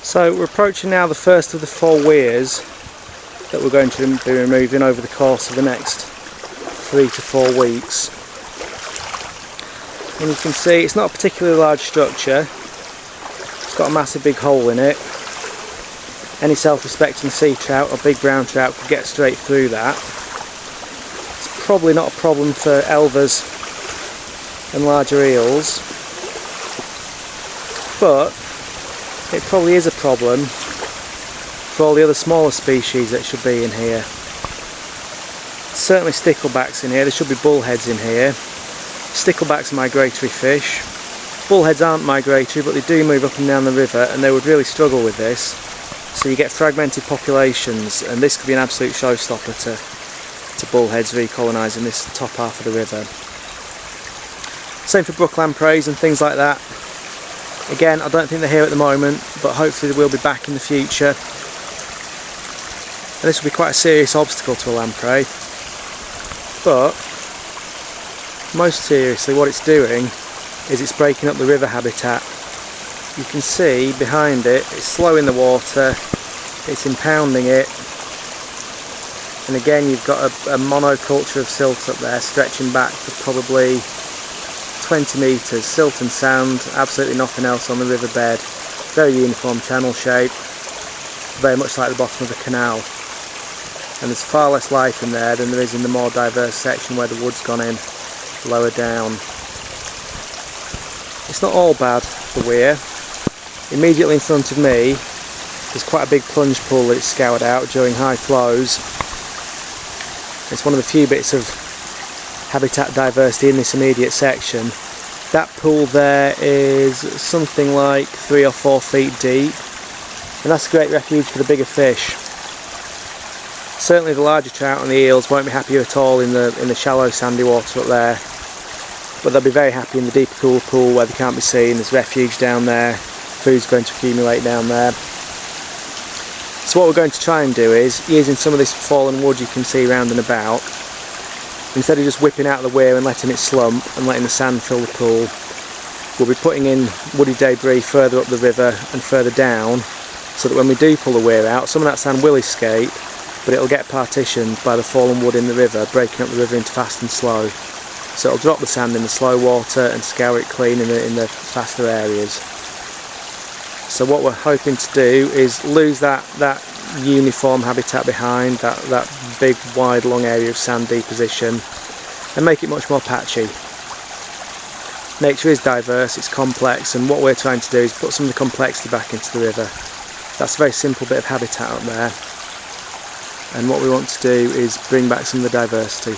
So we're approaching now the first of the 4 weirs that we're going to be removing over the course of the next 3 to 4 weeks. And you can see it's not a particularly large structure. It's got a massive big hole in it. Any self-respecting sea trout or big brown trout could get straight through that. It's probably not a problem for elvers and larger eels, but it probably is a problem for all the other smaller species that should be in here. Certainly sticklebacks in here. There should be bullheads in here. Sticklebacks are migratory fish. Bullheads aren't migratory, but they do move up and down the river, and they would really struggle with this. So you get fragmented populations, and this could be an absolute showstopper to bullheads recolonising this top half of the river. Same for brook lampreys and things like that. Again, I don't think they're here at the moment, but hopefully they will be back in the future. And this will be quite a serious obstacle to a lamprey. But most seriously, what it's doing is it's breaking up the river habitat. You can see behind it, it's slowing the water, it's impounding it. And again, you've got a monoculture of silt up there stretching back for probably 20 metres, silt and sand, absolutely nothing else on the riverbed. Very uniform channel shape, very much like the bottom of a canal. And there's far less life in there than there is in the more diverse section where the wood's gone in lower down. It's not all bad, the weir. Immediately in front of me there's quite a big plunge pool that it's scoured out during high flows. It's one of the few bits of habitat diversity in this immediate section. That pool there is something like 3 or 4 feet deep, and that's a great refuge for the bigger fish. Certainly the larger trout and the eels won't be happy at all in the shallow sandy water up there, but they'll be very happy in the deeper cool pool where they can't be seen. There's refuge down there, food's going to accumulate down there. So what we're going to try and do is, using some of this fallen wood you can see round and about, instead of just whipping out the weir and letting it slump and letting the sand fill the pool, we'll be putting in woody debris further up the river and further down, so that when we do pull the weir out, some of that sand will escape, but it'll get partitioned by the fallen wood in the river, breaking up the river into fast and slow. So it'll drop the sand in the slow water and scour it clean in the faster areas. So what we're hoping to do is lose that uniform habitat behind, that big wide long area of sand deposition, and make it much more patchy. Nature is diverse, it's complex, and what we're trying to do is put some of the complexity back into the river. That's a very simple bit of habitat up there, and what we want to do is bring back some of the diversity.